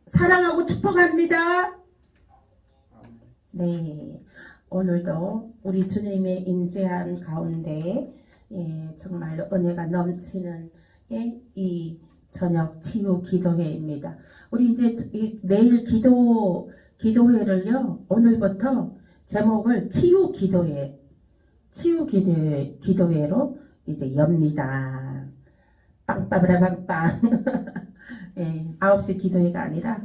사랑하고 축복합니다. 네, 오늘도 우리 주님의 임재한 가운데 정말로 은혜가 넘치는 이 저녁 치유 기도회입니다. 우리 이제 내일 기도회를요, 오늘부터 제목을 치유 기도회로 이제 엽니다. 빵빠브라빵빵. 9시 기도회가 아니라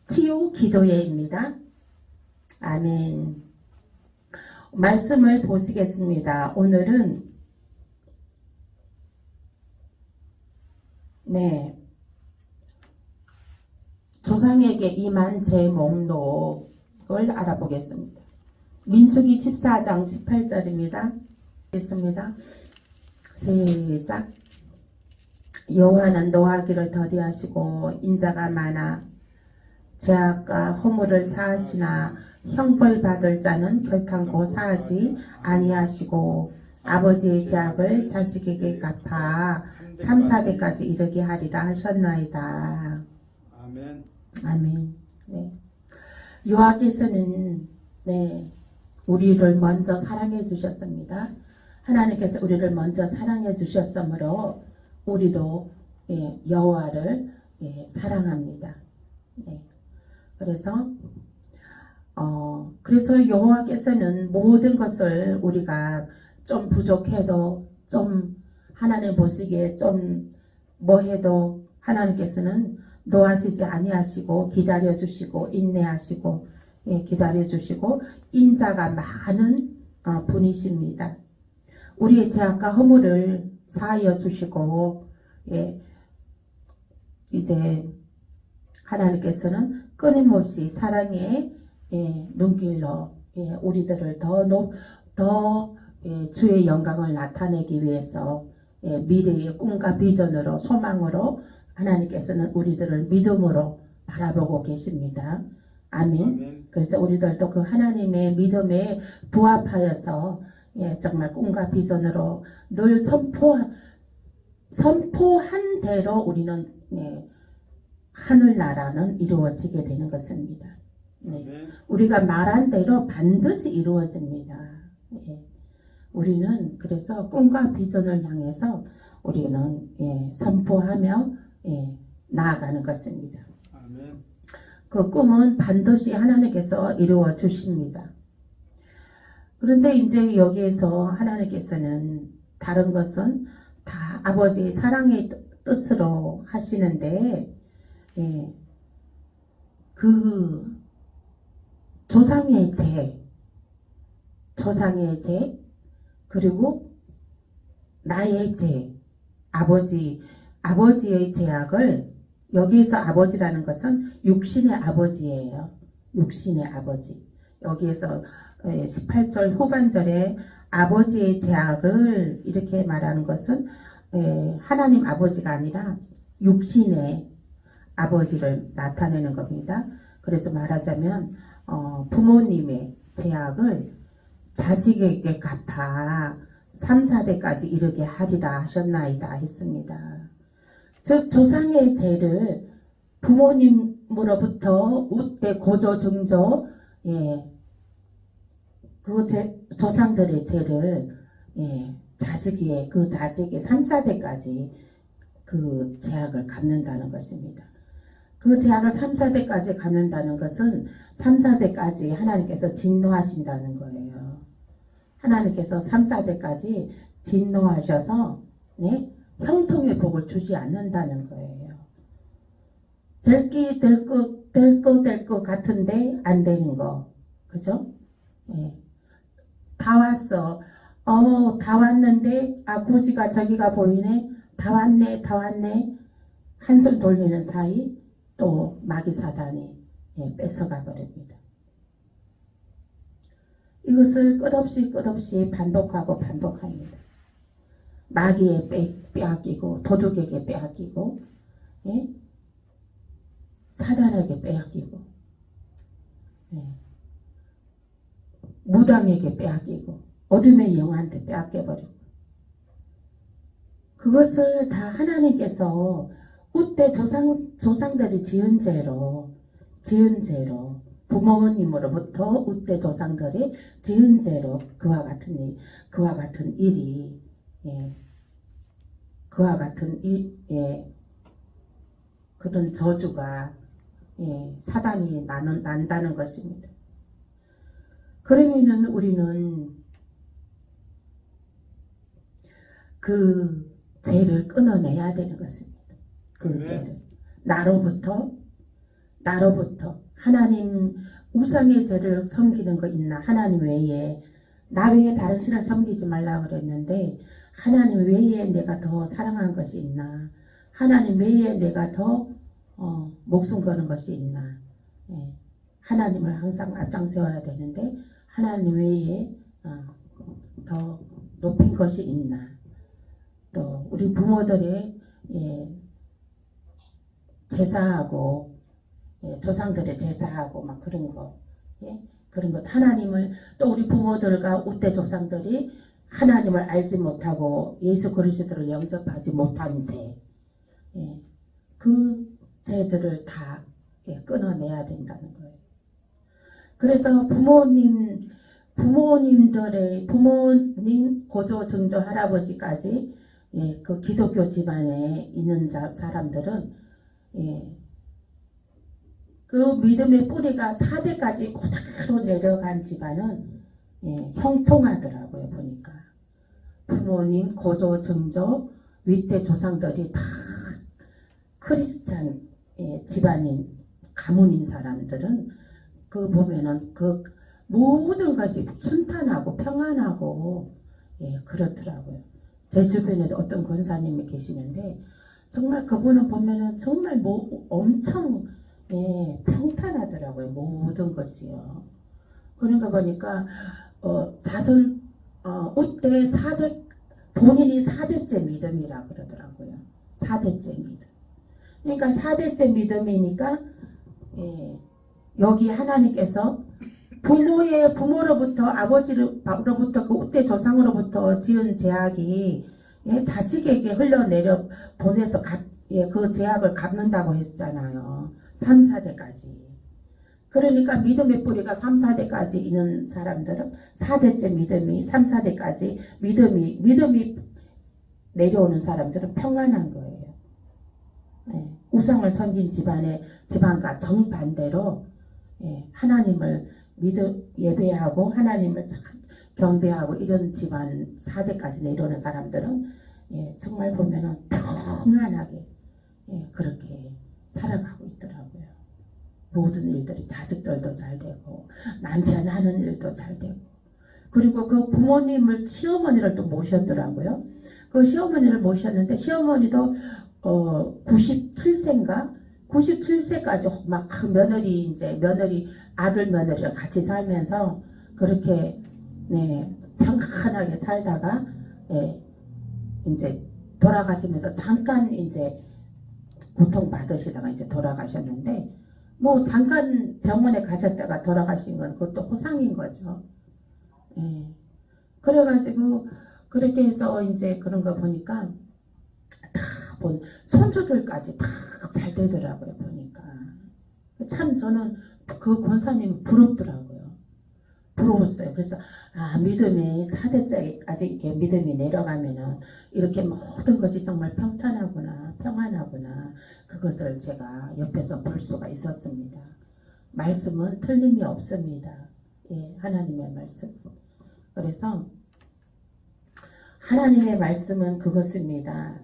치유 기도회입니다. 아멘. 말씀을 보시겠습니다. 오늘은 조상에게 임한 제 목록을 알아보겠습니다. 민수기 14장 18절입니다. 있습니다. 시작. 여호와는 노하기를 더디하시고 인자가 많아 죄악과 허물을 사하시나 형벌 받을 자는 결탄코 사하지 아니하시고 아버지의 죄악을 자식에게 갚아 3, 4대까지 이르게 하리라 하셨나이다. 아멘. 아멘. 여호와께서는 우리를 먼저 사랑해 주셨습니다. 하나님께서 우리를 먼저 사랑해 주셨으므로 우리도 여호와를 사랑합니다. 그래서 여호와께서는 모든 것을 우리가 좀 부족해도 좀 하나님 보시기에 좀 뭐해도 하나님께서는 노하시지 아니하시고 기다려주시고 인내하시고 기다려주시고 인자가 많은 분이십니다. 우리의 죄악과 허물을 사하여 주시고 이제 하나님께서는 끊임없이 사랑의 눈길로 우리들을 더 주의 영광을 나타내기 위해서 미래의 꿈과 비전으로 소망으로 하나님께서는 우리들을 믿음으로 바라보고 계십니다. 아멘. 그래서 우리들도 그 하나님의 믿음에 부합하여서 정말 꿈과 비전으로 늘 선포한 대로 우리는 하늘나라는 이루어지게 되는 것입니다. 우리가 말한 대로 반드시 이루어집니다. 우리는 그래서 꿈과 비전을 향해서 우리는 선포하며 나아가는 것입니다. 그 꿈은 반드시 하나님께서 이루어 주십니다. 그런데 이제 여기에서 하나님께서는 다른 것은 다 아버지의 사랑의 뜻으로 하시는데 그 조상의 죄 그리고 나의 죄 아버지의 죄악을 여기에서 아버지라는 것은 육신의 아버지예요. 육신의 아버지. 여기에서 18절 후반절에 아버지의 죄악을 이렇게 말하는 것은 하나님 아버지가 아니라 육신의 아버지를 나타내는 겁니다. 그래서 말하자면 부모님의 죄악을 자식에게 갚아 3, 4대까지 이르게 하리라 하셨나이다 했습니다. 즉 조상의 죄를 부모님으로부터 우대 고조 증조 그 조상들의 죄를 자식의 3, 4대까지 그 죄악을 갚는다는 것입니다. 그 죄악을 3, 4대까지 갚는다는 것은 3, 4대까지 하나님께서 진노하신다는 거예요. 하나님께서 3, 4대까지 진노하셔서 형통의 복을 주지 않는다는 거예요. 될 것 같은데 안 되는 거. 그죠? 다 왔어. 다 왔는데 고지가 저기가 보이네. 다 왔네. 한숨 돌리는 사이 또 마귀 사단이 뺏어가 버립니다. 이것을 끝없이 반복하고 반복합니다. 마귀에 빼앗기고 도둑에게 빼앗기고 사단에게 빼앗기고 무당에게 빼앗기고 어둠의 영한테 빼앗겨버리고 그것을 다 하나님께서 그때 조상들이 지은 죄로 부모님으로부터 우때 조상들이 지은 죄로 그와 같은 일이 그와 같은 그런 저주가 사단이 난다는 것입니다. 그러면은 우리는 그 죄를 끊어내야 되는 것입니다. 그 죄를 나로부터 하나님 우상의 죄를 섬기는 거 있나? 하나님 외에 나 외에 다른 신을 섬기지 말라 그랬는데 하나님 외에 내가 더 사랑한 것이 있나? 하나님 외에 내가 더 목숨 거는 것이 있나? 하나님을 항상 앞장세워야 되는데 하나님 외에 더 높인 것이 있나? 또 우리 부모들의 제사하고 조상들의 제사하고 막 그런 것 하나님을 또 우리 부모들과 우때 조상들이 하나님을 알지 못하고 예수 그리스도를 영접하지 못한 죄, 그 죄들을 다 끊어내야 된다는 거예요. 그래서 부모님 고조 증조 할아버지까지 그 기독교 집안에 있는 사람들은 그 믿음의 뿌리가 4대까지 그대로 내려간 집안은 형통하더라고요. 보니까 부모님 고조 증조 윗대 조상들이 다 크리스찬 집안인 가문인 사람들은 그 보면은 그 모든 것이 순탄하고 평안하고 그렇더라고요. 제 주변에도 어떤 권사님이 계시는데 정말 그분은 보면은 정말 엄청 평탄하더라고요. 모든 것이요. 그런가 보니까 자손 우때 4대 본인이 4대째 믿음이라 그러더라고요. 4대째 믿음. 그러니까 4대째 믿음이니까 여기 하나님께서 부모로부터 아버지로부터 그 우때 조상으로부터 지은 죄악이 자식에게 흘러내려 보내서 그 죄악을 갚는다고 했잖아요. 3, 4대까지. 그러니까 믿음의 뿌리가 3, 4대까지 있는 사람들은 4대째 믿음이 3, 4대까지 믿음이 내려오는 사람들은 평안한 거예요. 우상을 섬긴 집안과 정반대로 하나님을 예배하고 하나님을 경배하고 이런 집안 4대까지 내려오는 사람들은 정말 보면은 평안하게 그렇게 살아가고 있더라고요. 모든 일들이 자식들도 잘 되고 남편 하는 일도 잘 되고 그리고 그 부모님을 시어머니를 또 모셨더라고요. 그 시어머니를 모셨는데 시어머니도 97세인가 97세까지 막 며느리 아들 며느리랑 같이 살면서 그렇게 평안하게 살다가 이제 돌아가시면서 잠깐 이제 고통 받으시다가 이제 돌아가셨는데 뭐 잠깐 병원에 가셨다가 돌아가신 건 그것도 호상인 거죠. 그래가지고 그렇게 해서 이제 그런 거 보니까 손주들까지 다 잘 되더라고요. 보니까 참 저는 그 권사님 부럽더라고요. 부러웠어요. 그래서 믿음이 4대째까지 이렇게 믿음이 내려가면은 이렇게 모든 것이 정말 평탄하구나 평안하구나 그것을 제가 옆에서 볼 수가 있었습니다. 말씀은 틀림이 없습니다. 하나님의 말씀. 그래서 하나님의 말씀은 그것입니다.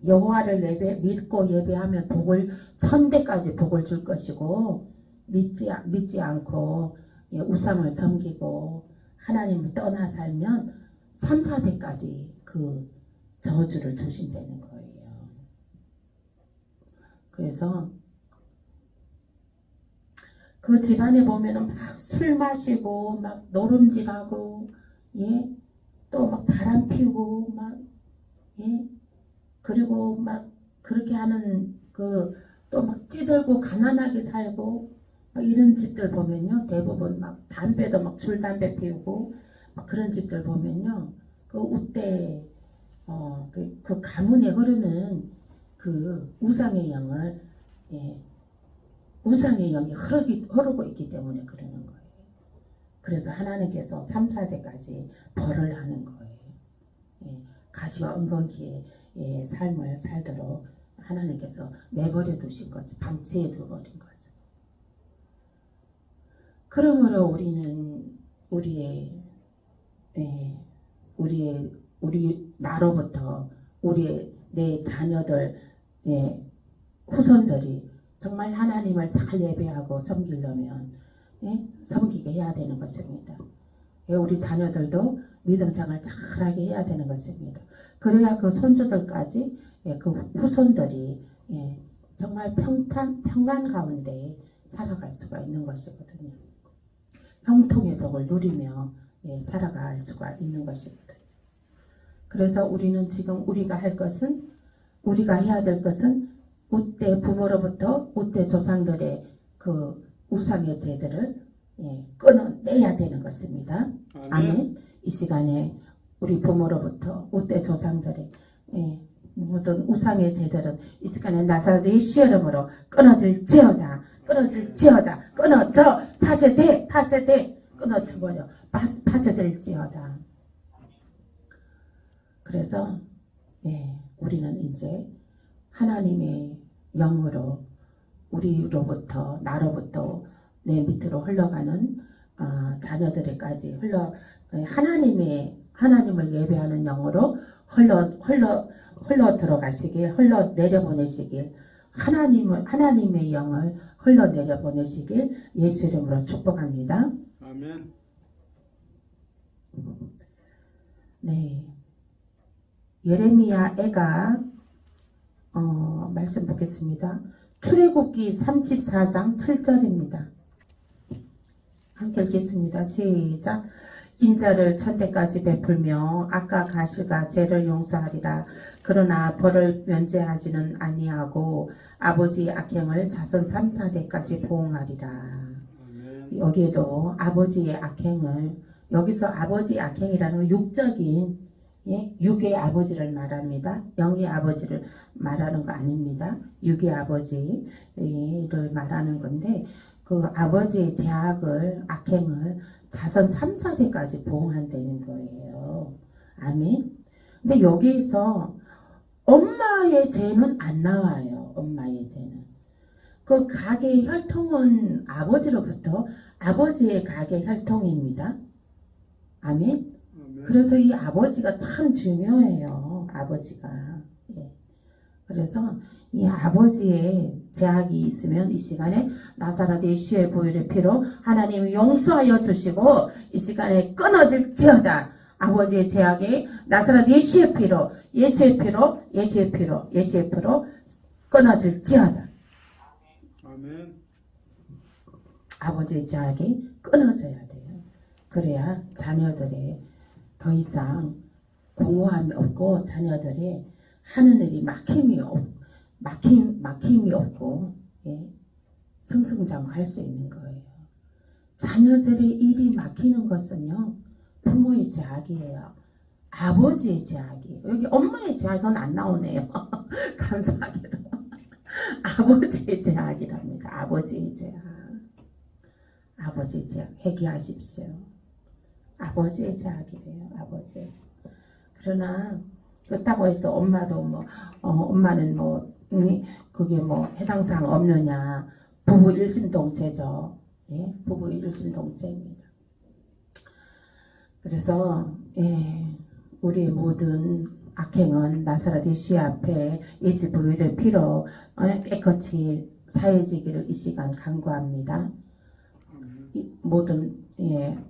여호와를 믿고 예배하면 복을 1000대까지 복을 줄 것이고 믿지 않고 우상을 섬기고 하나님을 떠나 살면 3, 4대까지 그 저주를 주신다는 거예요. 그래서 그 집안에 보면은 막 술 마시고 막 노름질하고 또 막 바람 피우고 막 그리고 막 그렇게 하는 또 막 찌들고 가난하게 살고 막 이런 집들 보면요 대부분 막 담배도 막 술 담배 피우고 막 그런 집들 보면요 그 우때 그 가문에 흐르는 그 우상의 영을 우상의 영이 흐르고 있기 때문에 그러는 거예요. 그래서 하나님께서 3, 4대까지 벌을 하는 거예요. 가시와 은건기의 삶을 살도록 하나님께서 내버려 두신 거죠. 방치해 두어버린 거죠. 그러므로 우리는 우리 나로부터 내 자녀들, 후손들이 정말 하나님을 잘 예배하고 섬기려면 섬기게 해야 되는 것입니다. 우리 자녀들도 믿음생활 잘하게 해야 되는 것입니다. 그래야 그 손주들까지 그 후손들이 정말 평안 가운데 살아갈 수가 있는 것이거든요. 형통의 복을 누리며 살아갈 수가 있는 것이거든요. 그래서 우리는 지금 우리가 해야 될 것은 우때 부모로부터 우때 조상들의 그 우상의 제들을 끊어내야 되는 것입니다. 아멘. 이 시간에 우리 부모로부터 우때 조상들의 모든 우상의 제들은 이 시간에 나사렛 예수 이름으로 끊어질지어다. 끊어져 파쇄돼 끊어져버려 파쇄될지어다. 그래서 우리는 이제 하나님의 영으로 우리로부터 나로부터 내 밑으로 흘러가는 자녀들에까지 하나님을 예배하는 영으로 흘러 들어가시길, 흘러 내려보내시길, 하나님의 영을 흘러 내려보내시길 예수 이름으로 축복합니다. 아멘. 네, 예레미야 애가 말씀 보겠습니다. 출애굽기 34장 7절입니다. 함께 읽겠습니다. 시작. 인자를 천대까지 베풀며 악과 가실과 죄를 용서하리라. 그러나 벌을 면제하지는 아니하고 아버지 악행을 자손 3, 4대까지 보응하리라. 여기에도 아버지의 악행을, 여기서 아버지 악행이라는 건 육적인 육의 아버지를 말합니다. 영의 아버지를 말하는 거 아닙니다. 육의 아버지를 말하는 건데 그 아버지의 악행을 자손 3, 4대까지 보응한다는 거예요. 아멘. 근데 여기에서 엄마의 죄는 안 나와요. 엄마의 죄는. 그 가계의 혈통은 아버지로부터 아버지의 가계 혈통입니다. 아멘. 그래서 이 아버지가 참 중요해요. 아버지가. 그래서 이 아버지의 죄악이 있으면 이 시간에 나사렛 예수의 보혈의 피로 하나님이 용서하여 주시고 이 시간에 끊어질지어다. 아버지의 죄악이 나사렛 예수의 피로 끊어질지어다. 아멘. 아버지의 죄악이 끊어져야 돼요. 그래야 자녀들의 더 이상 공허함이 없고 자녀들이 하는 일이 막힘이 없고 승승장구할 수 있는 거예요. 자녀들의 일이 막히는 것은요 부모의 죄악이에요. 아버지의 죄악이에요. 여기 엄마의 죄악은 안 나오네요. 감사하게도 아버지의 죄악이랍니다. 아버지의 죄악. 회개하십시오. 아버지의 죄악이래요. 아버지의 죄악. 그러나 그렇다고 해서 엄마도 엄마는 그게 해당사항 없느냐. 부부 일심동체죠. 부부 일심동체입니다. 그래서 우리의 모든 악행은 나사렛 예수 앞에 예수 보혈의 피로 깨끗이 사해지기를 이 시간 간구합니다. 모든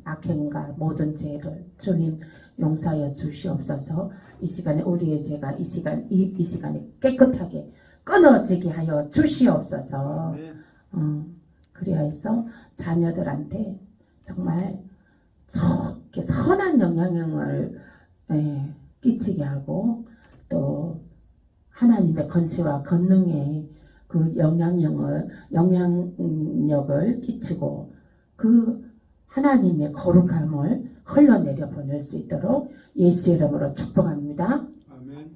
악행과 모든 죄를 주님 용서하여 주시옵소서. 이 시간에 우리의 죄가 이 시간에 깨끗하게 끊어지게 하여 주시옵소서. 그리하여서 자녀들한테 정말 좋게 선한 영향력을 끼치게 하고 또 하나님의 건시와 권능의 그 영향력을 끼치고 그 하나님의 거룩함을 흘러내려 보낼 수 있도록 예수 이름으로 축복합니다. 아멘.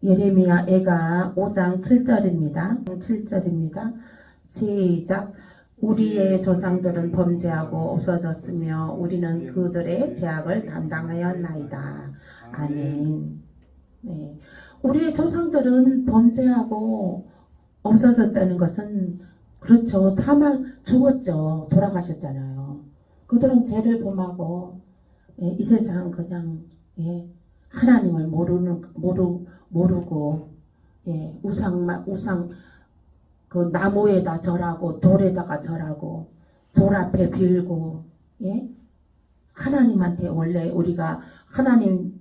예레미야 애가 5장 7절입니다. 7절입니다. 시작. 우리의 조상들은 범죄하고 없어졌으며 우리는 그들의 죄악을 담당하였나이다. 아멘. 네. 우리의 조상들은 범죄하고 없어졌다는 것은 그렇죠. 죽었죠. 돌아가셨잖아요. 그들은 죄를 범하고 이 세상 그냥 하나님을 모르고 우상 그 나무에다 절하고 돌에다가 절하고 돌 앞에 빌고 하나님한테 원래 우리가 하나님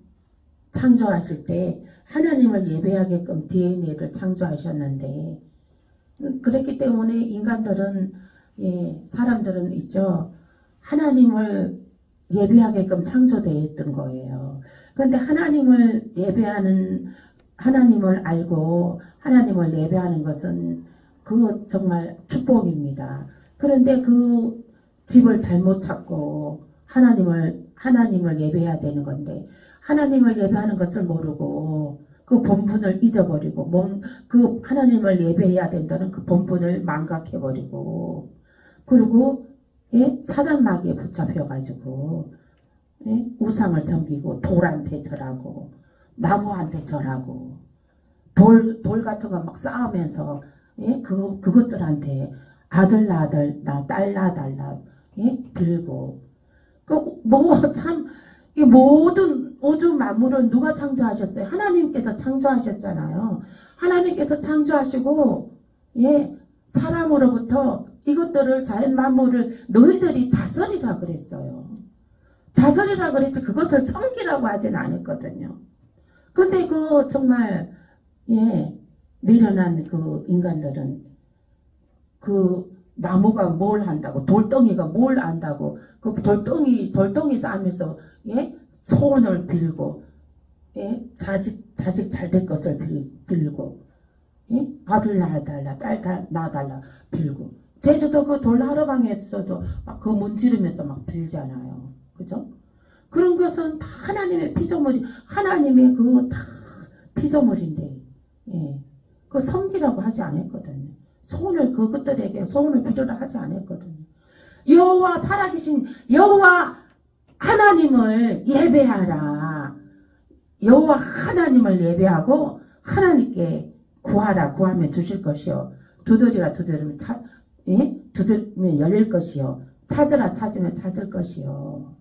창조하실 때 하나님을 예배하게끔 DNA를 창조하셨는데 그렇기 때문에 인간들은 사람들은 있죠. 하나님을 예배하게끔 창조되어 있던 거예요. 그런데 하나님을 알고 하나님을 예배하는 것은 그 정말 축복입니다. 그런데 그 집을 잘못 찾고 하나님을 예배해야 되는 건데 하나님을 예배하는 것을 모르고 그 본분을 잊어버리고 그 하나님을 예배해야 된다는 그 본분을 망각해버리고 그리고 사단 마귀에 붙잡혀가지고 우상을 섬기고 돌한테 절하고 나무한테 절하고 돌 같은 거 막 쌓으면서 그것들한테 아들 낳아달라 딸 낳아달라 빌고 이 모든 우주 만물을 누가 창조하셨어요? 하나님께서 창조하셨잖아요. 하나님께서 창조하시고 사람으로부터 이것들을 자연 만물을 너희들이 다스리라 그랬어요. 다스리라 그랬지 그것을 섬기라고 하진 않았거든요. 근데 그 정말 미련한 그 인간들은 그 나무가 뭘 한다고 돌덩이가 뭘 안다고 그 돌덩이 쌓으면서 소원을 빌고 자식 잘 될 것을 빌고 아들 낳아달라 딸 낳아달라 빌고 제주도 그 돌하루방에서도 막 그 문지르면서 막 빌잖아요. 그죠? 그런 것은 다 하나님의 피조물이 하나님의 그 다 피조물인데 그 섬기라고 하지 않았거든요. 그것들에게 소원을 빌으라 하지 않았거든요. 여호와 살아계신 여호와 하나님을 예배하라. 여호와 하나님을 예배하고 하나님께 구하라. 구하면 주실 것이요. 두드리라. 두드리면 두드리면 열릴 것이요. 찾으라. 찾으면 찾을 것이요.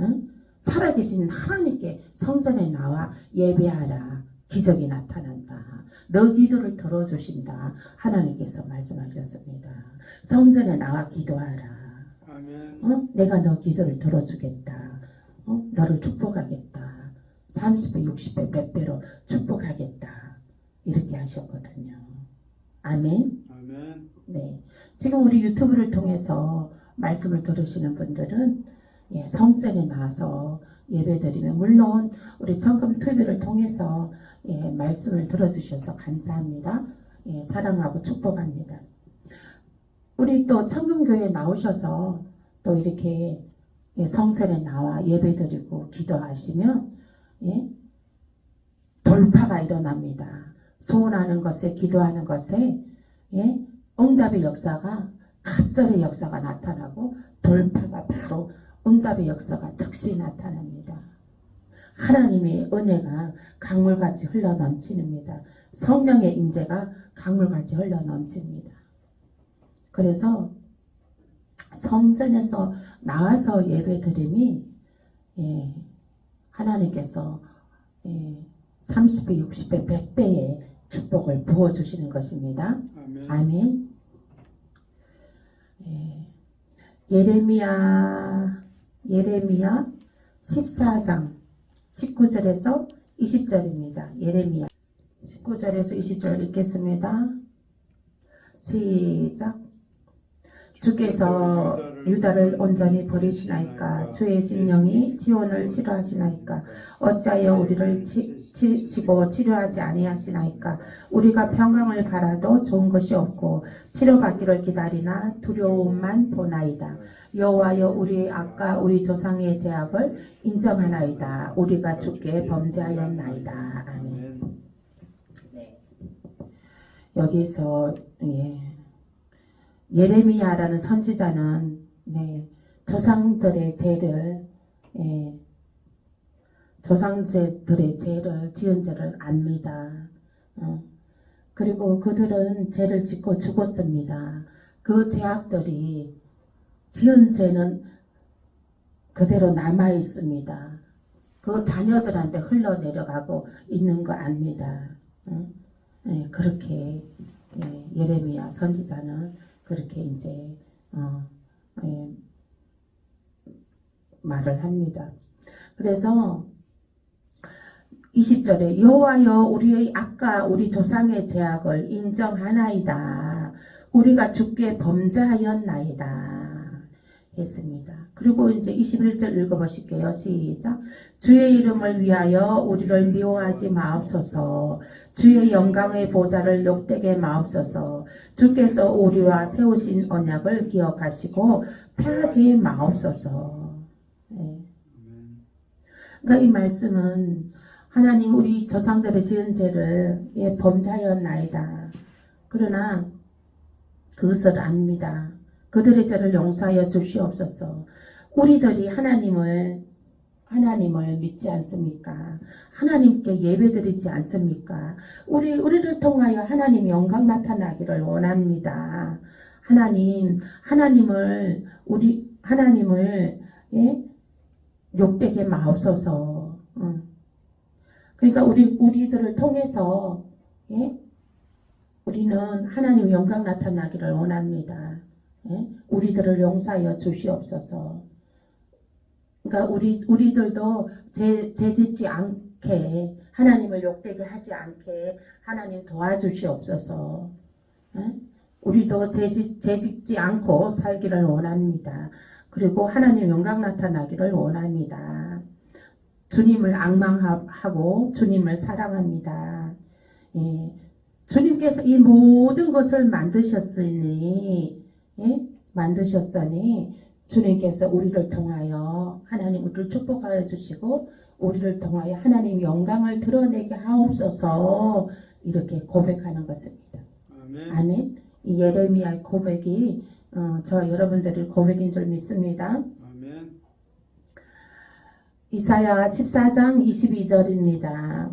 응? 살아계신 하나님께 성전에 나와 예배하라. 기적이 나타난다. 너 기도를 들어주신다. 하나님께서 말씀하셨습니다. 성전에 나와 기도하라. 아멘. 내가 너 기도를 들어주겠다. 너를 축복하겠다. 30배, 60배, 100배로 축복하겠다. 이렇게 하셨거든요. 아멘. 아멘. 네. 지금 우리 유튜브를 통해서 말씀을 들으시는 분들은 성전에 나와서 예배드리면 물론 우리 청금 TV를 통해서 말씀을 들어주셔서 감사합니다. 사랑하고 축복합니다. 우리 또 청금교회에 나오셔서 또 이렇게 성전에 나와 예배드리고 기도하시면 돌파가 일어납니다. 소원하는 것에 기도하는 것에 응답의 역사가 갑절의 역사가 나타나고 돌파가 바로 응답의 역사가 즉시 나타납니다. 하나님의 은혜가 강물같이 흘러넘칩니다. 성령의 임재가 강물같이 흘러넘칩니다. 그래서 성전에서 나와서 예배드림이 하나님께서 30배, 60배, 100배의 축복을 부어주시는 것입니다. 아멘. 아멘. 예레미야 14장 19절에서 20절입니다. 예레미야 19절에서 20절 읽겠습니다. 시작. 주께서 유다를 온전히 버리시나이까? 주의 심령이 시온을 싫어하시나이까? 어찌하여 우리를 치고 치료하지 아니하시나이까? 우리가 평강을 바라도 좋은 것이 없고 치료받기를 기다리나 두려움만 보나이다. 여호와여, 우리의 악과 우리 조상의 죄악을 인정하나이다. 우리가 주께 범죄하였나이다. 아멘. 여기서 예레미야라는 선지자는 조상들의 죄를 조상들의 죄를 지은 죄를 압니다. 그리고 그들은 죄를 짓고 죽었습니다. 그 죄악들이 지은 죄는 그대로 남아 있습니다. 그 자녀들한테 흘러내려가고 있는 거 압니다. 그렇게 예레미야 선지자는 그렇게 이제 말을 합니다. 그래서 20절에 여호와여 우리의 악과 우리 조상의 죄악을 인정하나이다. 우리가 주께 범죄하였나이다. 했습니다. 그리고 이제 21절 읽어보실게요. 시작. 주의 이름을 위하여 우리를 미워하지 마옵소서. 주의 영광의 보좌를 욕되게 마옵소서. 주께서 우리와 세우신 언약을 기억하시고 패하지 마옵소서. 그러니까 이 말씀은 하나님 우리 조상들의 지은 죄를 범죄하였나이다. 그러나 그것을 압니다. 그들의 죄를 용서하여 주시옵소서. 우리들이 하나님을 믿지 않습니까? 하나님께 예배드리지 않습니까? 우리를 통하여 하나님 영광 나타나기를 원합니다. 하나님을 욕되게 마옵소서. 그러니까 우리들을 통해서 우리는 하나님 영광 나타나기를 원합니다. 우리들을 용서하여 주시옵소서. 그러니까 우리들도 죄 짓지 않게 하나님을 욕되게 하지 않게 하나님 도와주시옵소서. 우리도 죄 짓지 않고 살기를 원합니다. 그리고 하나님 영광 나타나기를 원합니다. 주님을 앙망하고 주님을 사랑합니다. 주님께서 이 모든 것을 만드셨으니 주님께서 우리를 통하여 하나님 우리를 축복하여 주시고 우리를 통하여 하나님 영광을 드러내게 하옵소서. 이렇게 고백하는 것입니다. 아멘. 이 예레미야의 고백이 저 여러분들의 고백인 줄 믿습니다. 아멘. 이사야 14장 22절입니다.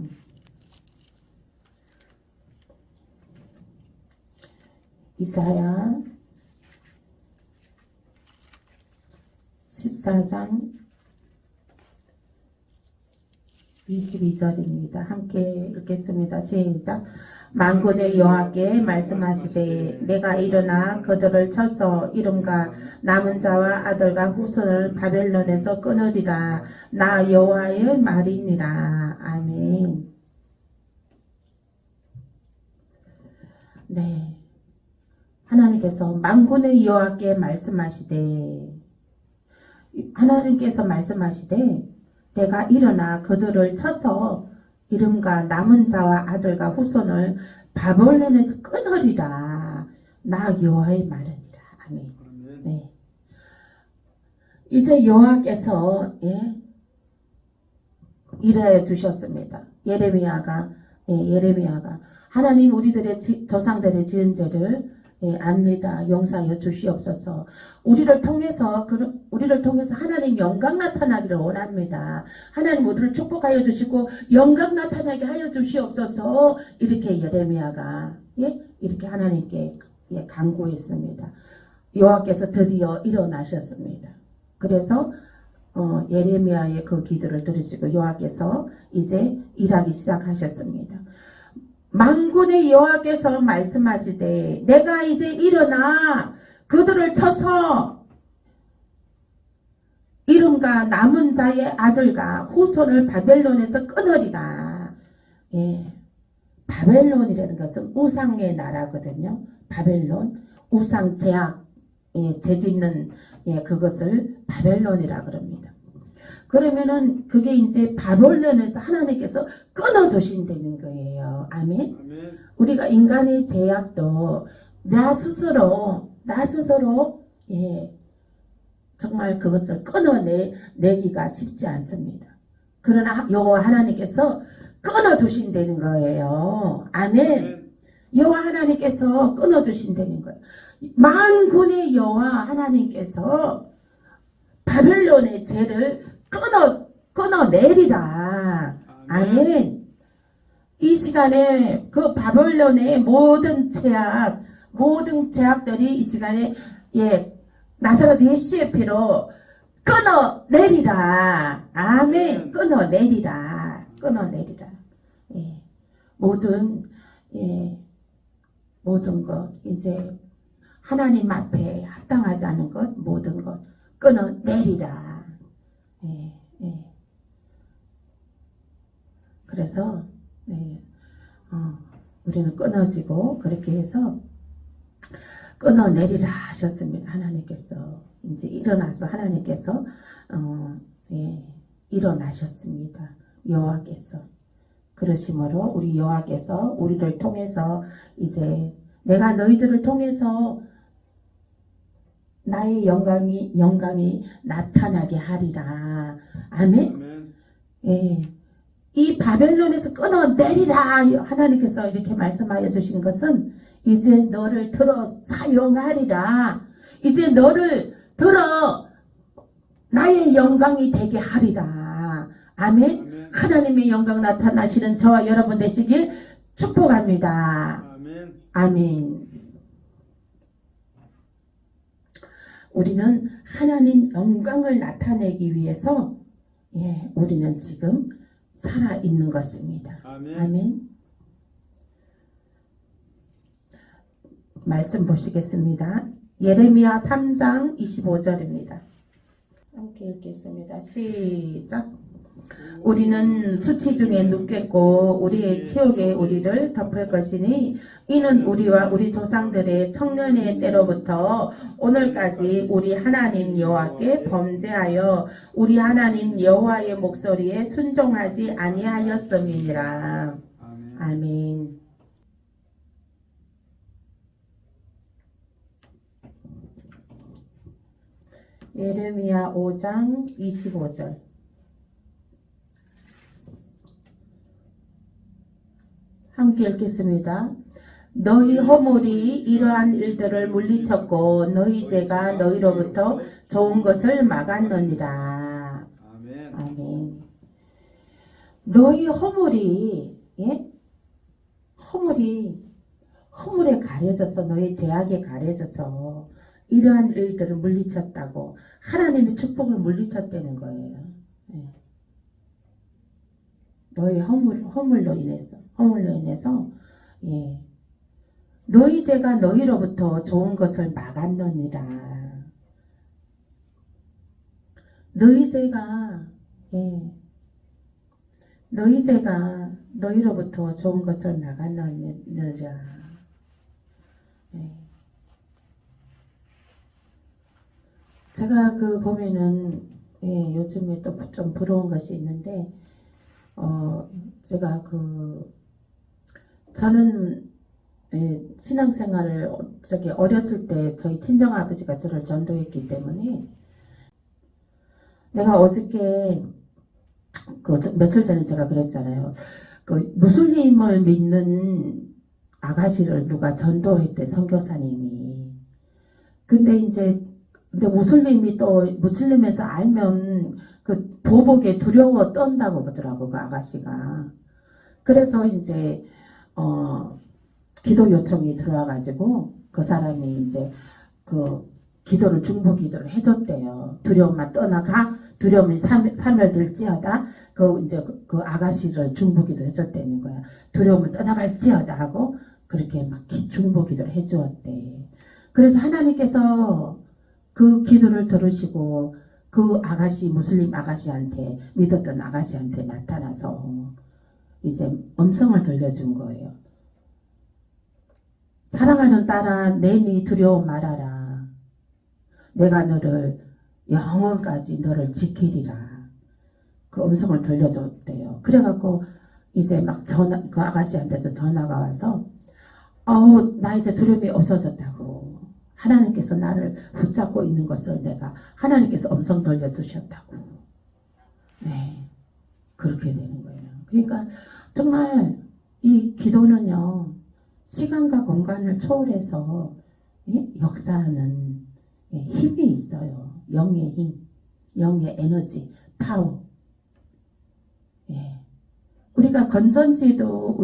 이사야 14장 22절입니다. 함께 읽겠습니다. 시작. 만군의 여호와께 말씀하시되 내가 일어나 그들을 쳐서 이름과 남은 자와 아들과 후손을 바벨론에서 끊으리라. 나 여호와의 말이니라. 아멘. 네, 하나님께서 만군의 여호와께 말씀하시되 하나님께서 말씀하시되 내가 일어나 그들을 쳐서 이름과 남은 자와 아들과 후손을 바벨론에서 끊으리라. 나 여호와의 말이니라. 아멘. 네. 이제 여호와께서 일해 주셨습니다. 예레미야가 하나님 우리들의 조상들의 지은 죄를 압니다. 용서하여 주시옵소서. 우리를 통해서 하나님 영광 나타나기를 원합니다. 하나님 우리를 축복하여 주시고 영광 나타나게 하여 주시옵소서. 이렇게 예레미야가 이렇게 하나님께 간구했습니다. 여호와께서 드디어 일어나셨습니다. 그래서 예레미야의 그 기도를 들으시고 여호와께서 이제 일하기 시작하셨습니다. 만군의 여호와께서 말씀하시되 내가 이제 일어나 그들을 쳐서 이름과 남은 자의 아들과 후손을 바벨론에서 끊으리라. 바벨론이라는 것은 우상의 나라거든요. 바벨론, 우상 제약, 죄 짓는 그것을 바벨론이라 그럽니다. 그러면은 그게 이제 바벨론에서 하나님께서 끊어주신다는 거예요. 아멘. 아멘. 우리가 인간의 죄악도 나 스스로 정말 그것을 끊어내기가 쉽지 않습니다. 그러나 여호와 하나님께서 끊어주신다는 거예요. 아멘. 여호와 하나님께서 끊어주신다는 거예요. 만군의 여호와 하나님께서 바벨론의 죄를 끊어내리라. 아멘. 이 시간에 그 바벨론의 모든 죄악들이 이 시간에 나사렛 예수의 피로 끊어내리라. 아멘. 끊어내리라. 모든 것 이제 하나님 앞에 합당하지 않은 것 모든 것 끊어내리라. 그래서 우리는 끊어지고 그렇게 해서 끊어내리라 하셨습니다. 하나님께서 이제 일어나서 하나님께서 일어나셨습니다. 여호와께서 그러심으로 우리 여호와께서 우리를 통해서 이제 내가 너희들을 통해서 나의 영광이 나타나게 하리라. 아멘. 이 바벨론에서 끊어내리라 하나님께서 이렇게 말씀하여 주신 것은 이제 너를 들어 사용하리라. 이제 너를 들어 나의 영광이 되게 하리라. 아멘. 하나님의 영광 나타나시는 저와 여러분 되시길 축복합니다. 아멘. 우리는 하나님 영광을 나타내기 위해서 우리는 지금 살아있는 것입니다. 아멘. 말씀 보시겠습니다. 예레미야 3장 25절입니다. 함께 읽겠습니다. 시작. 우리는 수치 중에 눕겠고 우리의 치욕에 우리를 덮을 것이니 이는 우리와 우리 조상들의 청년의 때로부터 오늘까지 우리 하나님 여호와께 범죄하여 우리 하나님 여호와의 목소리에 순종하지 아니하였음이니라. 아멘. 예레미야 5장 25절. 함께 읽겠습니다. 너희 허물이 이러한 일들을 물리쳤고 너희 죄가 너희로부터 좋은 것을 막았느니라. 아멘. 너희 허물이 허물에 가려져서 너희 죄악에 가려져서 이러한 일들을 물리쳤다고 하나님의 축복을 물리쳤다는 거예요. 너희 허물로 인해서 너희 죄가 너희로부터 좋은 것을 막았느니라. 너희 죄가 너희로부터 좋은 것을 막았느니라. 제가 보면은 요즘에 또 좀 부러운 것이 있는데 제가 저는 신앙생활을 어렸을 때 저희 친정아버지가 저를 전도했기 때문에 내가 어저께 며칠 전에 제가 그랬잖아요. 무슬림을 믿는 아가씨를 누가 전도했대, 선교사님이. 근데 무슬림에서 알면 보복에 두려워 떤다고 그러더라고, 그 아가씨가. 그래서 이제, 기도 요청이 들어와가지고, 그 사람이 이제, 기도를, 중보 기도를 해줬대요. 두려움만 떠나가, 두려움이 사멸될지어다, 그 아가씨를 중보 기도 해줬다는 거야. 두려움을 떠나갈지어다 하고, 그렇게 막 중보 기도를 해주었대. 그래서 하나님께서 그 기도를 들으시고, 그 아가씨, 무슬림 아가씨한테, 믿었던 아가씨한테 나타나서 이제 음성을 들려준 거예요. 사랑하는 딸아, 내니 두려움 말아라. 내가 너를 영원까지 너를 지키리라. 그 음성을 들려줬대요. 그래갖고 이제 막 그 아가씨한테서 전화가 와서 나 이제 두려움이 없어졌다고. 하나님께서 나를 붙잡고 있는 것을 내가 하나님께서 음성 들려주셨다고. 그렇게 되는 거예요. 그러니까 정말 이 기도는요, 시간과 공간을 초월해서 역사하는 힘이 있어요. 영의 힘, 영의 에너지, 파워. 우리가 건전지도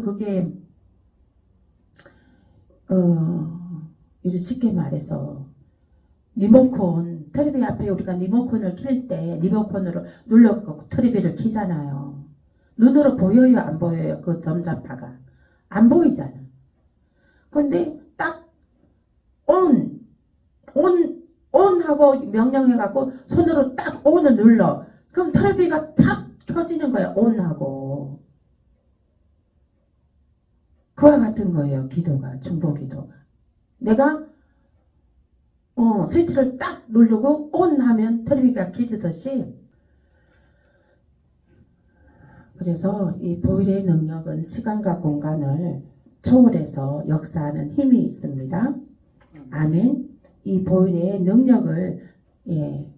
그게 이렇게 쉽게 말해서 리모컨 텔레비 앞에 우리가 리모컨을 켤 때 리모컨으로 눌러서 텔레비를 켜잖아요. 눈으로 보여요, 안 보여요? 그 전자파가 안 보이잖아. 근데 딱 온 하고 명령해갖고 손으로 딱 온을 눌러. 그럼 텔레비가 탁 켜지는 거야, 온 하고. 그와 같은 거예요, 기도가, 중보 기도가. 내가 스위치를 딱 누르고 온 하면 텔레비가 켜지듯이. 그래서 이 보혈의 능력은 시간과 공간을 초월해서 역사하는 힘이 있습니다. 아멘. 이 보혈의 능력을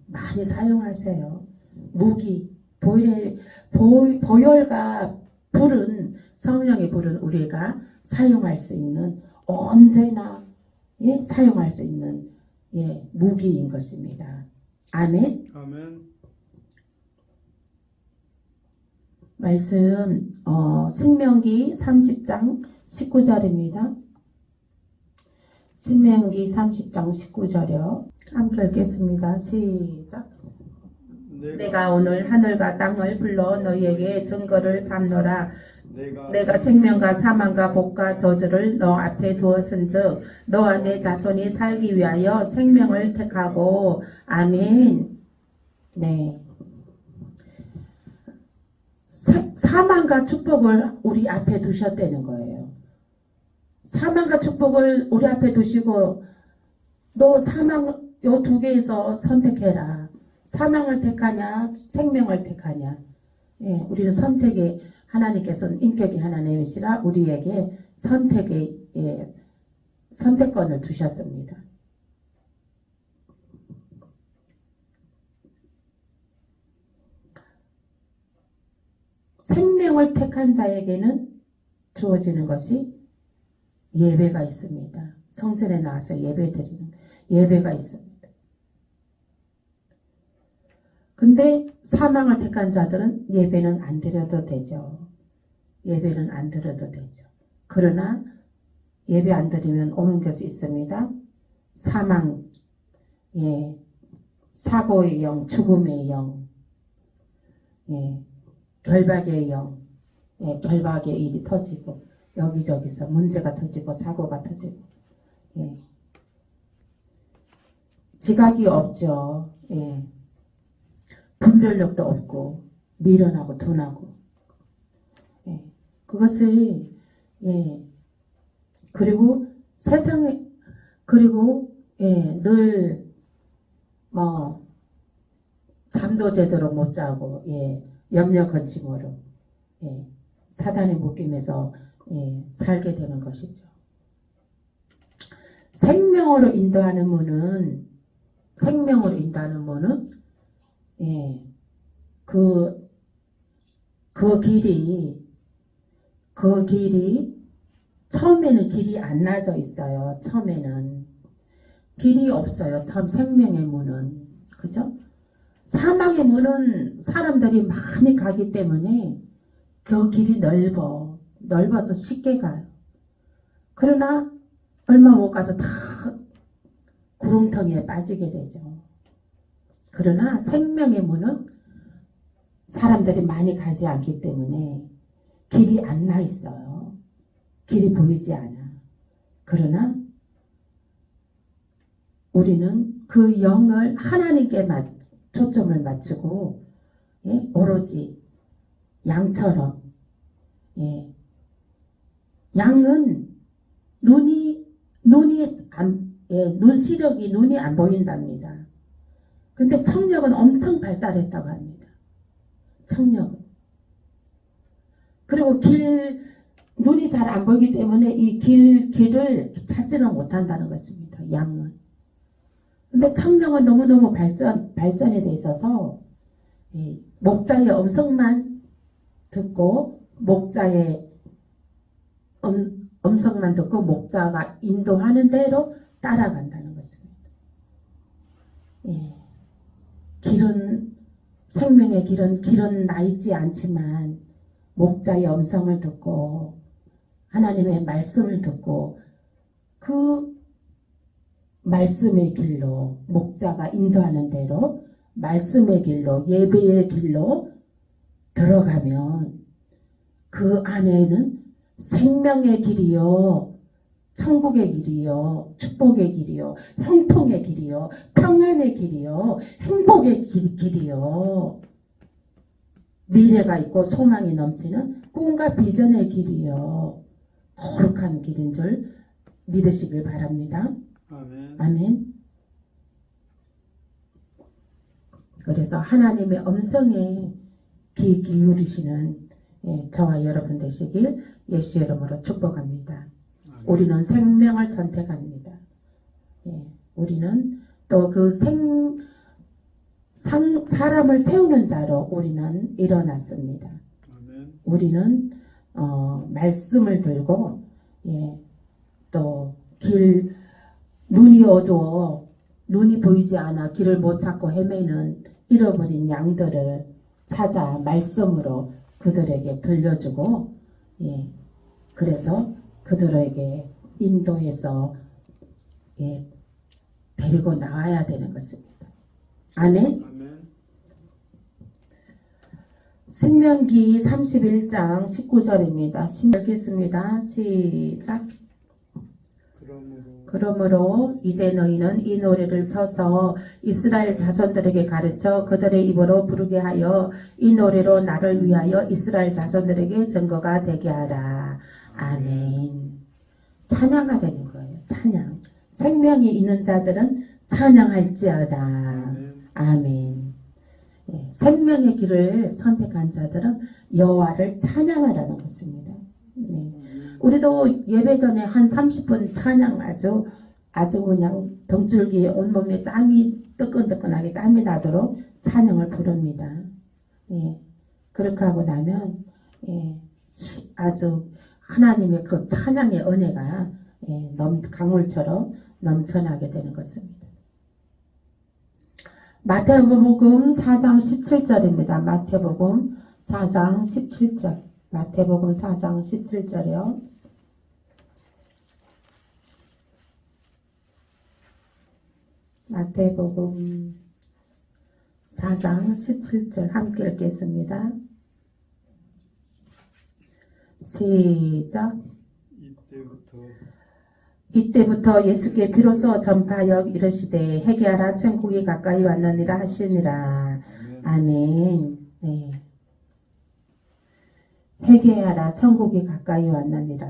많이 사용하세요. 무기, 보혈과 불은, 성령의 불은 우리가 사용할 수 있는, 언제나 사용할 수 있는 무기인 것입니다. 아멘. 아멘. 말씀 신명기 30장 19절입니다. 신명기 30장 19절이요. 함께 읽겠습니다. 시작. 내가 오늘 하늘과 땅을 불러 너희에게 증거를 삼노라. 내가 생명과 사망과 복과 저주를 너 앞에 두었은즉 너와 내 자손이 살기 위하여 생명을 택하고. 아멘. 네. 사망과 축복을 우리 앞에 두셨다는 거예요. 사망과 축복을 우리 앞에 두시고, 너 사망 요 두 개에서 선택해라. 사망을 택하냐, 생명을 택하냐. 우리는 선택에, 하나님께서는 인격이 하나님이시라 우리에게 선택권을 주셨습니다. 생명을 택한 자에게는 주어지는 것이 예배가 있습니다. 성전에 나와서 예배드리는 예배가 있습니다. 근데 사망을 택한 자들은 예배는 안 드려도 되죠. 예배는 안 드려도 되죠. 그러나 예배 안 드리면 오는 것이 있습니다. 사망, 사고의 영, 죽음의 영, 결박의 영, 결박의 일이 터지고 여기저기서 문제가 터지고 사고가 터지고 지각이 없죠. 분별력도 없고 미련하고 둔하고 그것을 그리고 세상에 그리고 늘 잠도 제대로 못 자고 염려 근심으로 사단의 묶임에서 살게 되는 것이죠. 생명으로 인도하는 문은 그 길이 처음에는 길이 안 나져 있어요. 처음에는 길이 없어요. 처음 생명의 문은, 그죠? 사망의 문은 사람들이 많이 가기 때문에 그 길이 넓어서 쉽게 가요. 그러나 얼마 못 가서 다 구렁텅이에 빠지게 되죠. 그러나 생명의 문은 사람들이 많이 가지 않기 때문에 길이 안 나 있어요. 길이 보이지 않아. 그러나 우리는 그 영을 하나님께 초점을 맞추고 오로지 양처럼 양은 눈 시력이 눈이 안 보인답니다. 근데 청력은 엄청 발달했다고 합니다. 청력은. 그리고 눈이 잘 안 보이기 때문에 이 길을 찾지는 못한다는 것입니다. 양은. 근데 청력은 너무너무 발전이 돼 있어서 목자의 음성만 듣고 목자의 음성만 듣고 목자가 인도하는 대로 따라간다는 것입니다. 예. 길은 생명의 길은 나 있지 않지만 목자의 음성을 듣고 하나님의 말씀을 듣고 그 말씀의 길로 목자가 인도하는 대로 말씀의 길로 예배의 길로 들어가면 그 안에는 생명의 길이요 천국의 길이요 축복의 길이요 형통의 길이요 평안의 길이요 행복의 길이요 미래가 있고 소망이 넘치는 꿈과 비전의 길이요 거룩한 길인 줄 믿으시길 바랍니다. 아멘. 아멘. 그래서 하나님의 음성에 귀 기울이시는 저와 여러분 되시길 예수의 이름으로 축복합니다. 아멘. 우리는 생명을 선택합니다. 우리는 또 그 사람을 세우는 자로 우리는 일어났습니다. 아멘. 우리는 말씀을 들고 또 눈이 어두워 눈이 보이지 않아 길을 못 찾고 헤매는 잃어버린 양들을 찾아 말씀으로 그들에게 들려주고 그래서 그들에게 인도해서 데리고 나와야 되는 것입니다. 아멘. 아멘. 신명기 31장 19절입니다. 읽겠습니다. 시작. 그러므로 이제 너희는 이 노래를 서서 이스라엘 자손들에게 가르쳐 그들의 입으로 부르게 하여 이 노래로 나를 위하여 이스라엘 자손들에게 증거가 되게 하라. 아멘. 찬양하라는 거예요. 찬양. 생명이 있는 자들은 찬양할지어다. 아멘. 생명의 길을 선택한 자들은 여호와를 찬양하라는 것입니다. 우리도 예배 전에 한 30분 찬양 아주 그냥 등줄기에 온몸에 땀이 뜨끈뜨끈하게 땀이 나도록 찬양을 부릅니다. 그렇게 하고 나면 아주 하나님의 그 찬양의 은혜가 강물처럼 넘쳐나게 되는 것입니다. 마태복음 4장 17절입니다. 마태복음 4장 17절. 마태복음 4장 17절이요. 마태복음 4장 17절 함께 읽겠습니다. 시작. 이때부터 예수께 비로소 전파하여 이르시되 회개하라 천국이 가까이 왔느니라 하시니라. 아멘. 네. 회개하라 천국이 가까이 왔느니라.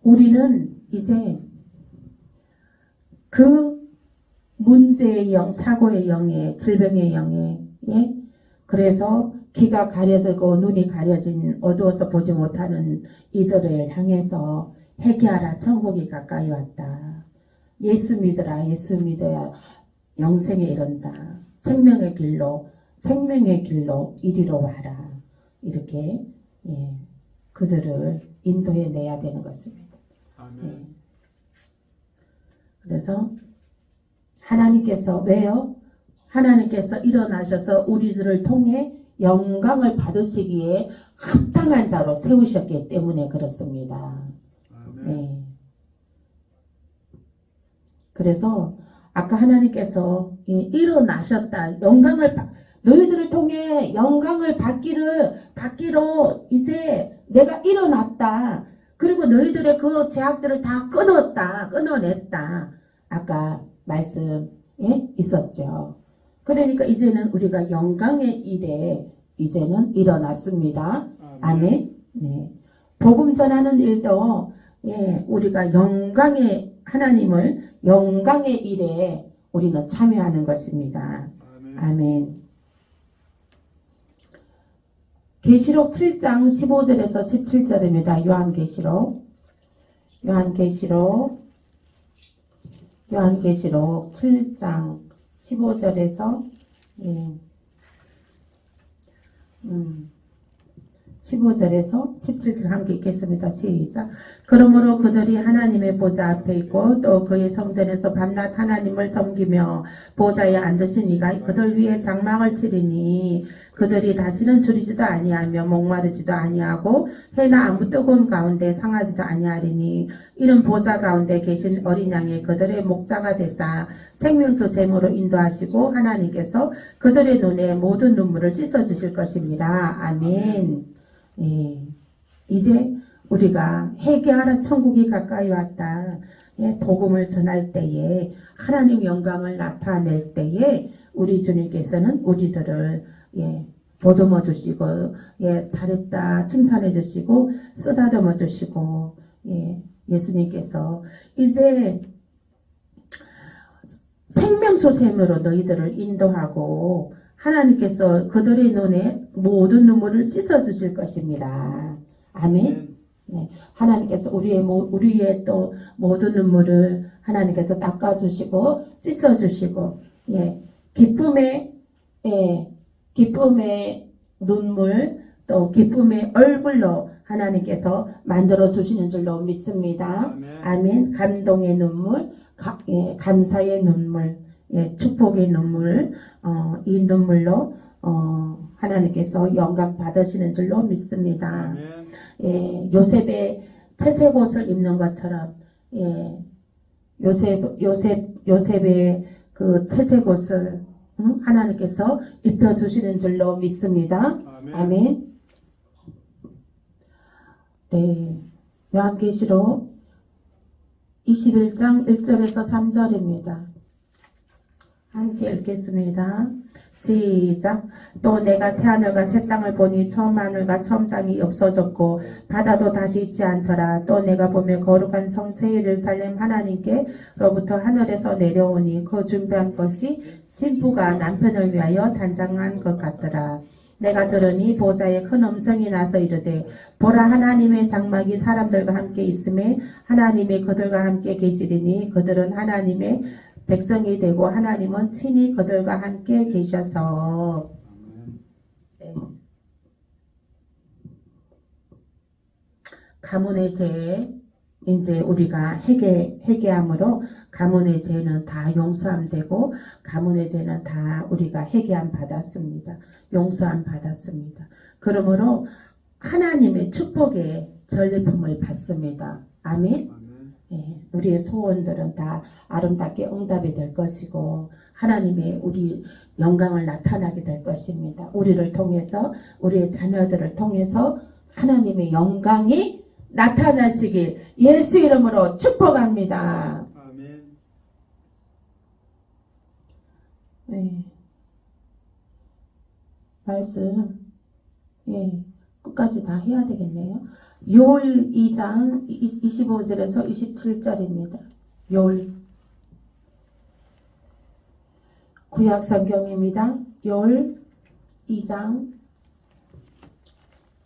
우리는 이제 그 문제의 영, 사고의 영에, 질병의 영에, 그래서 귀가 가려지고 눈이 가려진 어두워서 보지 못하는 이들을 향해서 회개하라 천국이 가까이 왔다. 예수 믿어라. 예수 믿어야 영생에 이른다. 생명의 길로 이리로 와라. 이렇게 그들을 인도해 내야 되는 것입니다. 아멘. 그래서 하나님께서 왜요? 하나님께서 일어나셔서 우리들을 통해 영광을 받으시기에 합당한 자로 세우셨기 때문에 그렇습니다. 아멘. 그래서 아까 하나님께서 일어나셨다. 너희들을 통해 영광을 받기로 이제 내가 일어났다. 그리고 너희들의 그 제약들을 다 끊어냈다. 아까 말씀 있었죠. 그러니까 이제는 우리가 영광의 일에 이제는 일어났습니다. 아멘. 네. 복음 전하는 일도 우리가 하나님을 영광의 일에 우리는 참여하는 것입니다. 아멘. 계시록 7장 15절에서 17절입니다. 요한계시록 7장 15절에서 15절에서 17절 함께 읽겠습니다. 시작. 그러므로 그들이 하나님의 보좌 앞에 있고 또 그의 성전에서 밤낮 하나님을 섬기며 보좌에 앉으신 이가 그들 위에 장막을 치리니 그들이 다시는 줄이지도 아니하며 목마르지도 아니하고 해나 아무 뜨거운 가운데 상하지도 아니하리니 이는 보좌 가운데 계신 어린 양이 그들의 목자가 되사 생명수 샘으로 인도하시고 하나님께서 그들의 눈에 모든 눈물을 씻어주실 것입니다. 아멘. 예, 이제 우리가 회개하라 천국이 가까이 왔다. 예, 복음을 전할 때에 하나님 영광을 나타낼 때에 우리 주님께서는 우리들을 보듬어 주시고 잘했다 칭찬해 주시고 쓰다듬어 주시고 예수님께서 이제 생명수샘으로 너희들을 인도하고 하나님께서 그들의 눈에 모든 눈물을 씻어 주실 것입니다. 아멘. 네, 하나님께서 우리의 또 모든 눈물을 하나님께서 닦아주시고 씻어주시고 기쁨의 눈물 또 기쁨의 얼굴로 하나님께서 만들어 주시는 줄로 믿습니다. 아멘. 감동의 눈물, 감사의 눈물, 축복의 눈물, 이 눈물로 하나님께서 영광 받으시는 줄로 믿습니다. 요셉의 채색 옷을 입는 것처럼 요셉의 그 채색 옷을 하나님께서 입혀주시는 줄로 믿습니다. 아멘. 네, 요한계시록 21장 1절에서 3절입니다. 함께 읽겠습니다. 시작. 또 내가 새하늘과 새 땅을 보니 처음 하늘과 처음 땅이 없어졌고 바다도 다시 있지 않더라. 또 내가 보며 거룩한 성 새 예루살렘 하나님께로부터 하늘에서 내려오니 그 준비한 것이 신부가 남편을 위하여 단장한 것 같더라. 내가 들으니 보좌에 큰 음성이 나서 이르되 보라 하나님의 장막이 사람들과 함께 있음에 하나님이 그들과 함께 계시리니 그들은 하나님의 백성이 되고 하나님은 친히 그들과 함께 계셔서 가문의 죄 이제 우리가 회개함으로 가문의 죄는 다 용서함 되고 가문의 죄는 다 우리가 회개함 받았습니다. 용서함 받았습니다. 그러므로 하나님의 축복의 전리품을 받습니다. 아멘. 우리의 소원들은 다 아름답게 응답이 될 것이고 하나님의 우리 영광을 나타나게 될 것입니다. 우리를 통해서 우리의 자녀들을 통해서 하나님의 영광이 나타나시길 예수 이름으로 축복합니다. 아멘. 말씀 끝까지 다 해야 되겠네요. 요엘 2장 25절에서 27절입니다. 요엘 구약 성경입니다. 요엘 2장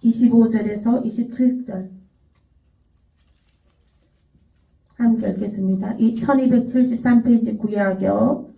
25절에서 27절 함께 읽겠습니다. 1273페이지 구약요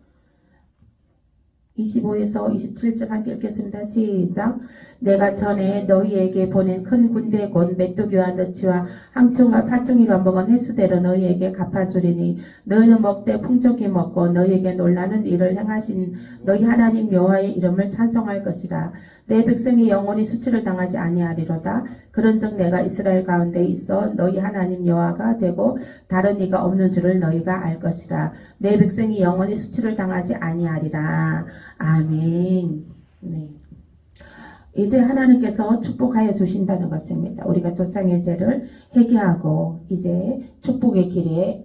25에서 27절 함께 읽겠습니다. 시작. 내가 전에 너희에게 보낸 큰 군대 곧 메뚜기와 너치와 항충과 파충이가 먹은 횟수대로 너희에게 갚아주리니 너희는 먹되 풍족히 먹고 너희에게 놀라는 일을 행하신 너희 하나님 여호와의 이름을 찬송할 것이라. 내 백성이 영원히 수치를 당하지 아니하리로다. 그런즉 내가 이스라엘 가운데 있어 너희 하나님 여호와가 되고 다른 이가 없는 줄을 너희가 알 것이라. 내 백성이 영원히 수치를 당하지 아니하리라. 아멘. 네. 이제 하나님께서 축복하여 주신다는 것입니다. 우리가 조상의 죄를 회개하고 이제 축복의 길에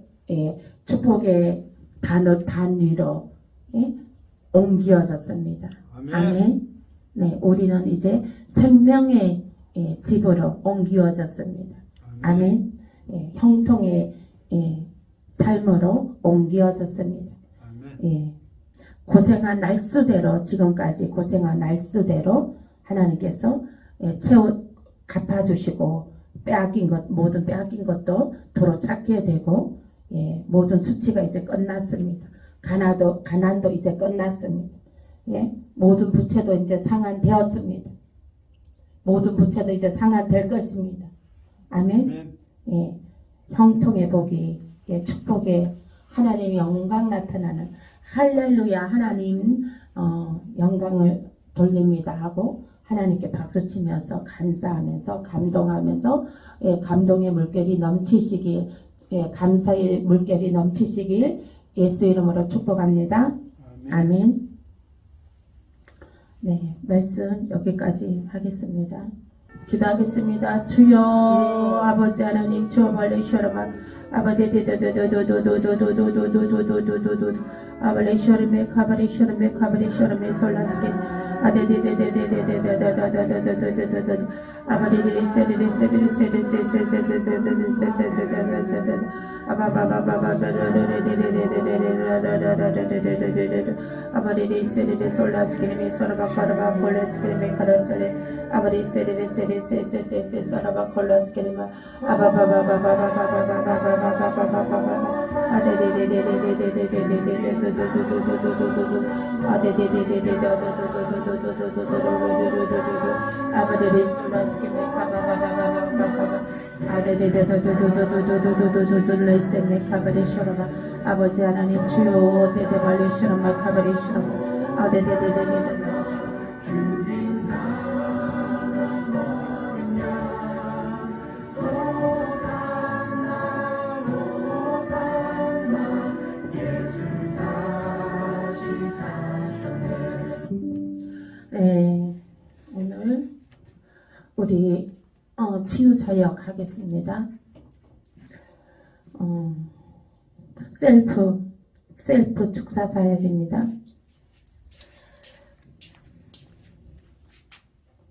축복의 단 위로 옮겨졌습니다. 아멘. 네, 우리는 이제 생명의 집으로 옮겨졌습니다. 아멘. 형통의 삶으로 옮겨졌습니다. 고생한 날수대로 지금까지 고생한 날수대로 하나님께서 갚아주시고 모든 빼앗긴 것도 도로 찾게 되고 모든 수치가 이제 끝났습니다. 가난도 이제 끝났습니다. 모든 부채도 이제 상환되었습니다. 모든 부처도 이제 상한될 것입니다. 아멘. 아멘. 예, 형통의 복이, 예, 축복의 하나님의 영광 나타나는 할렐루야 하나님 영광을 돌립니다 하고 하나님께 박수치면서 감사하면서 감동하면서 예, 감동의 물결이 넘치시길 예, 감사의 물결이 넘치시길 예수 이름으로 축복합니다. 아멘. 아멘. 네, 말씀 여기까지 하겠습니다. 기도하겠습니다. 주여 아버지 하나님 주여 벌레셔라마 아바데데데데도도도도도도도도도도도도도 아발레셔르메 카바레셔르메 카바레셔르메 솔라스케 아데데데데데데데데데데데데데데데 아바데데데세데데세데데세데데세데데세데데세데데세데데 아바바바바바바데데데데데데데데데데데데데 아바데데세데데 솔라스케메 소라바카라바 콜레스케메 카라셀레 아바데세데데세데세세세세 소라바콜라스케메 아바바바바바바바바바바바바바바바바바바 아버지 하나님 주여 대대발리시라마 카바리시라마 아데데데데데데 오늘 우리 치유사역 하겠습니다. 셀프 축사사역입니다.